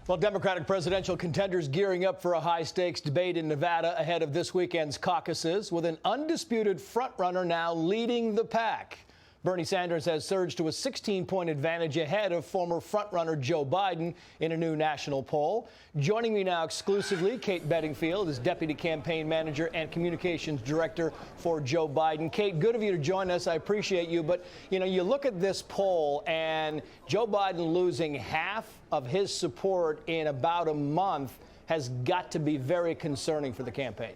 Well, Democratic presidential contenders gearing up for a high-stakes debate in Nevada ahead of this weekend's caucuses, with an undisputed frontrunner now leading the pack. Bernie Sanders has surged to a 16-point advantage ahead of former frontrunner Joe Biden in a new national poll. Joining me now exclusively, Kate Bedingfield is Deputy Campaign Manager and Communications Director for Joe Biden. Kate, good of you to join us. I appreciate you. But, you look at this poll and Joe Biden losing half of his support in about a month has got to be very concerning for the campaign.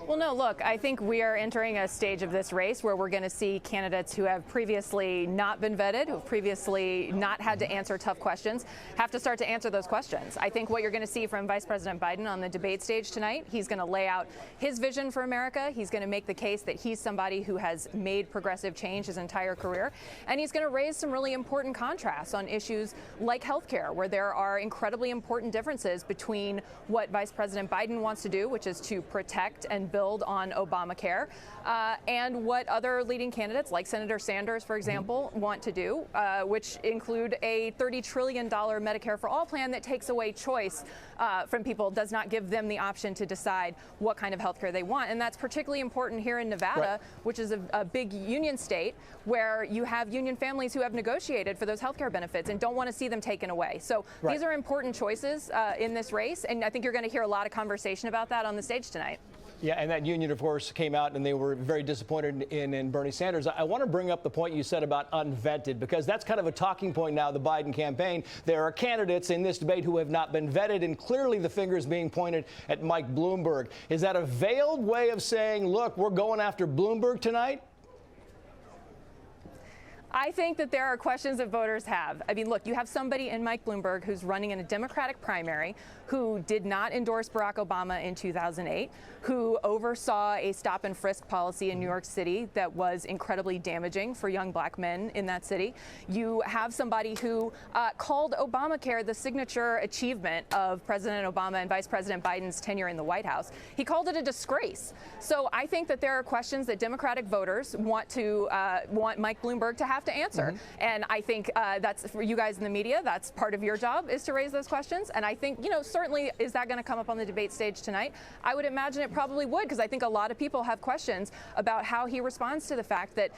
Well, no, look, I think we are entering a stage of this race where we're going to see candidates who have previously not been vetted, who have previously not had to answer tough questions, have to start to answer those questions. I think what you're going to see from Vice President Biden on the debate stage tonight, he's going to lay out his vision for America. He's going to make the case that he's somebody who has made progressive change his entire career. And he's going to raise some really important contrasts on issues like health care, where there are incredibly important differences between what Vice President Biden wants to do, which is to protect and build on Obamacare, and what other leading candidates, like Senator Sanders, for example, want to do, which include a $30 trillion Medicare for All plan that takes away choice from people, does not give them the option to decide what kind of health care they want. And that's particularly important here in Nevada, right, which is a big union state where you have union families who have negotiated for those health care benefits and don't want to see them taken away. So right, these are important choices in this race, and I think you're going to hear a lot of conversation about that on the stage tonight. Yeah, and that union, of course, came out and they were very disappointed in Bernie Sanders. I want to bring up the point you said about unvetted, because that's kind of a talking point now, the Biden campaign. There are candidates in this debate who have not been vetted, and clearly the finger is being pointed at Mike Bloomberg. Is that a veiled way of saying, look, we're going after Bloomberg tonight? I think that there are questions that voters have. I mean, look, you have somebody in Mike Bloomberg who's running in a Democratic primary, who did not endorse Barack Obama in 2008, who oversaw a stop and frisk policy in New York City that was incredibly damaging for young black men in that city. You have somebody who called Obamacare the signature achievement of President Obama and Vice President Biden's tenure in the White House. He called it a disgrace. So I think that there are questions that Democratic voters want Mike Bloomberg to have to answer. And I think that's for you guys in the media. That's part of your job, is to raise those questions. And I think, certainly, is that going to come up on the debate stage tonight? I would imagine it probably would, because I think a lot of people have questions about how he responds to the fact that,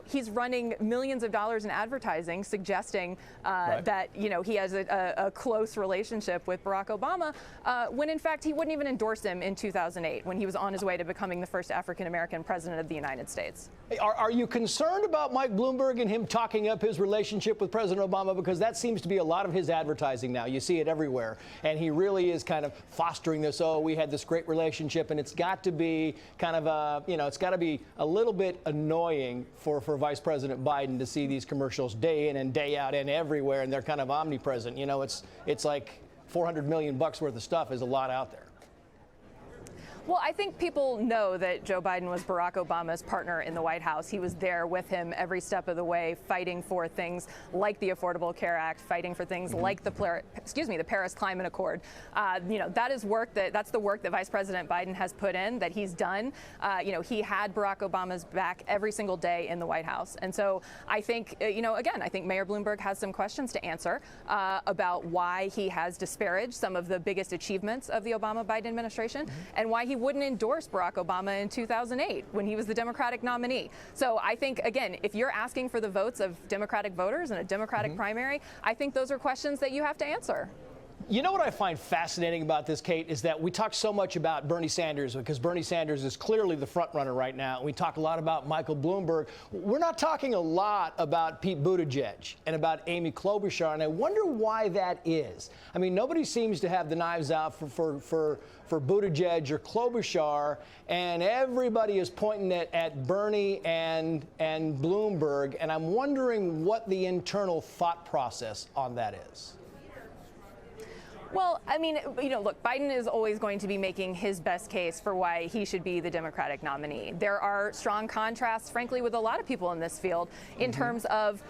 he's running millions of dollars in advertising suggesting right, that, he has a close relationship with Barack Obama, when in fact he wouldn't even endorse him in 2008 when he was on his way to becoming the first African-American president of the United States. Are you concerned about Mike Bloomberg and him talking up his relationship with President Obama? Because that seems to be a lot of his advertising now. You see it everywhere. And he really is kind of fostering this, we had this great relationship. And it's got to be kind of, it's got to be a little bit annoying for Vice President Biden to see these commercials day in and day out and everywhere. And they're kind of omnipresent. It's like $400 million worth of stuff is a lot out there. Well, I think people know that Joe Biden was Barack Obama's partner in the White House. He was there with him every step of the way, fighting for things like the Affordable Care Act, fighting for things like the Paris Climate Accord. That's the work that Vice President Biden has put in, that he's done. He had Barack Obama's back every single day in the White House. And so I think, I think Mayor Bloomberg has some questions to answer about why he has disparaged some of the biggest achievements of the Obama-Biden administration, and why he wouldn't endorse Barack Obama in 2008 when he was the Democratic nominee. So I think, again, if you're asking for the votes of Democratic voters in a Democratic primary, I think those are questions that you have to answer. You know what I find fascinating about this, Kate, is that we talk so much about Bernie Sanders, because Bernie Sanders is clearly the front runner right now. We talk a lot about Michael Bloomberg. We're not talking a lot about Pete Buttigieg and about Amy Klobuchar, and I wonder why that is. I mean, nobody seems to have the knives out for Buttigieg or Klobuchar, and everybody is pointing at Bernie and Bloomberg, and I'm wondering what the internal thought process on that is. Well, I mean, look, Biden is always going to be making his best case for why he should be the Democratic nominee. There are strong contrasts, frankly, with a lot of people in this field in terms of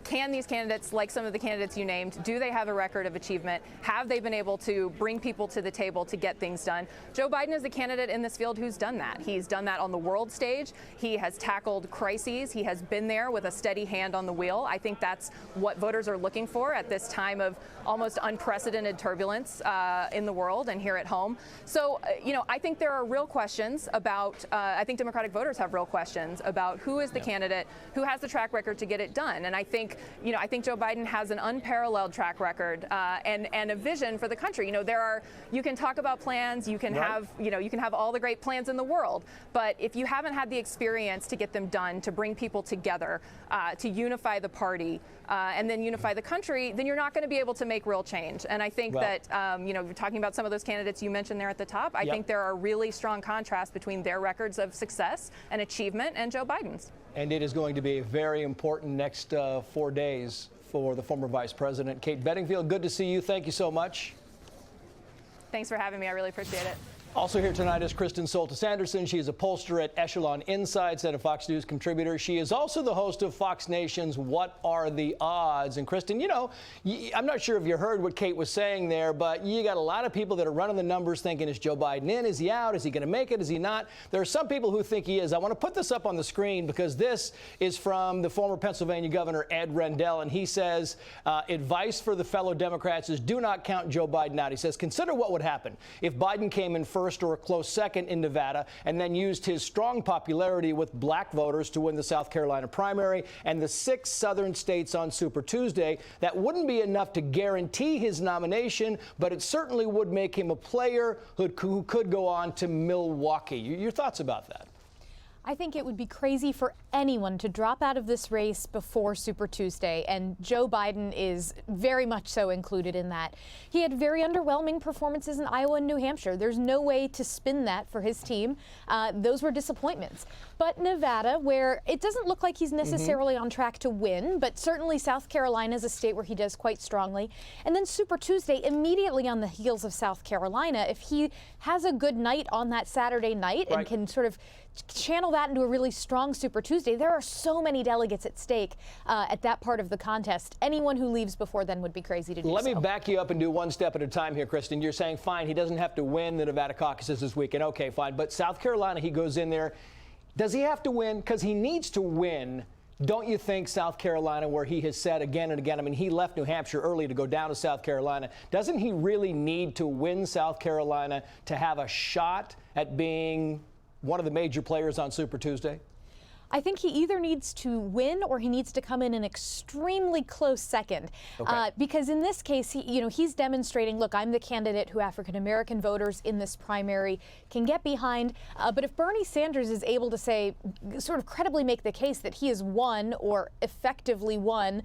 can these candidates, like some of the candidates you named, do they have a record of achievement? Have they been able to bring people to the table to get things done? Joe Biden is a candidate in this field who's done that. He's done that on the world stage. He has tackled crises. He has been there with a steady hand on the wheel. I think that's what voters are looking for at this time of almost unprecedented turbulence in the world and here at home. So, I think there are real questions about, I think Democratic voters have real questions about who is the candidate who has the track record to get it done. And I think Joe Biden has an unparalleled track record and a vision for the country. You can talk about plans, you can have, you can have all the great plans in the world, but if you haven't had the experience to get them done, to bring people together, to unify the party, and then unify the country, then you're not going to be able to make real change. And I think that, we're talking about some of those candidates you mentioned there at the top. I think there are really strong contrasts between their records of success and achievement and Joe Biden's. And it is going to be a very important next 4 days for the former Vice President. Kate Bedingfield, good to see you. Thank you so much. Thanks for having me. I really appreciate it. Also here tonight is Kristen Soltis-Anderson. She is a pollster at Echelon Insights and a Fox News contributor. She is also the host of Fox Nation's What Are the Odds? And Kristen, I'm not sure if you heard what Kate was saying there, but you got a lot of people that are running the numbers thinking, is Joe Biden in? Is he out? Is he going to make it? Is he not? There are some people who think he is. I want to put this up on the screen because this is from the former Pennsylvania Governor Ed Rendell, and he says advice for the fellow Democrats is do not count Joe Biden out. He says consider what would happen if Biden came in first or a close second in Nevada and then used his strong popularity with black voters to win the South Carolina primary and the 6 southern states on Super Tuesday. That wouldn't be enough to guarantee his nomination, but it certainly would make him a player who could go on to Milwaukee. Your thoughts about that? I think it would be crazy for anyone to drop out of this race before Super Tuesday, and Joe Biden is very much so included in that. He had very underwhelming performances in Iowa and New Hampshire. There's no way to spin that for his team. Those were disappointments. But Nevada, where it doesn't look like he's necessarily on track to win, but certainly South Carolina is a state where he does quite strongly. And then Super Tuesday, immediately on the heels of South Carolina, if he has a good night on that Saturday night and can sort of channel that into a really strong Super Tuesday, there are so many delegates at stake at that part of the contest. Anyone who leaves before then would be crazy to do so. Let me back you up and do one step at a time here, Kristen. You're saying, fine, he doesn't have to win the Nevada caucuses this weekend. Okay, fine. But South Carolina, he goes in there. Does he have to win? Because he needs to win. Don't you think South Carolina, where he has said again and again, I mean, he left New Hampshire early to go down to South Carolina. Doesn't he really need to win South Carolina to have a shot at being one of the major players on Super Tuesday? I think he either needs to win or he needs to come in an extremely close second. Because in this case, he's demonstrating, look, I'm the candidate who African-American voters in this primary can get behind. But if Bernie Sanders is able to say, sort of credibly make the case that he has won or effectively won,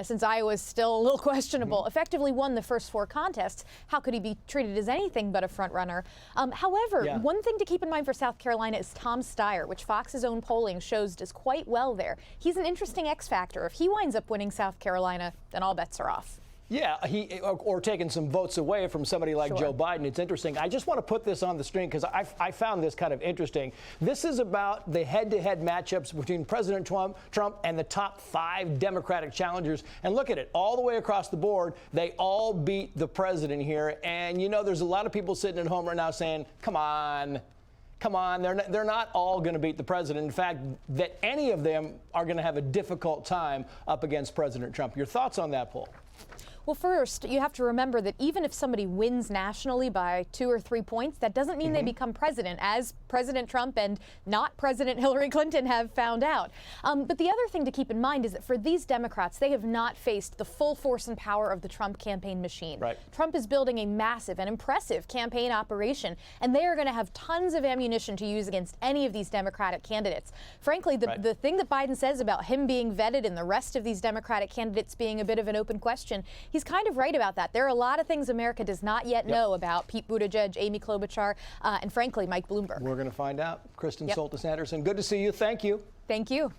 since Iowa is still a little questionable, effectively won the first 4 contests, how could he be treated as anything but a front runner? However, one thing to keep in mind for South Carolina is Tom Steyer, which Fox's own polling shows does quite well there. He's an interesting X factor. If he winds up winning South Carolina, then all bets are off. Yeah, or taking some votes away from somebody like Joe Biden. It's interesting. I just want to put this on the screen because I found this kind of interesting. This is about the head-to-head matchups between President Trump and the top 5 Democratic challengers. And look at it, all the way across the board, they all beat the president here. And, there's a lot of people sitting at home right now saying, come on, they're not all going to beat the president. In fact, that any of them are going to have a difficult time up against President Trump. Your thoughts on that poll? Well, first, you have to remember that even if somebody wins nationally by 2 or 3 points, that doesn't mean they become president, as President Trump and not President Hillary Clinton have found out. But the other thing to keep in mind is that for these Democrats, they have not faced the full force and power of the Trump campaign machine. Trump is building a massive and impressive campaign operation, and they are going to have tons of ammunition to use against any of these Democratic candidates. Frankly, the thing that Biden says about him being vetted and the rest of these Democratic candidates being a bit of an open question, he's kind of right about that. There are a lot of things America does not yet know about Pete Buttigieg, Amy Klobuchar, and frankly, Mike Bloomberg. We're going to find out. Kristen Soltis-Anderson, good to see you. Thank you. Thank you.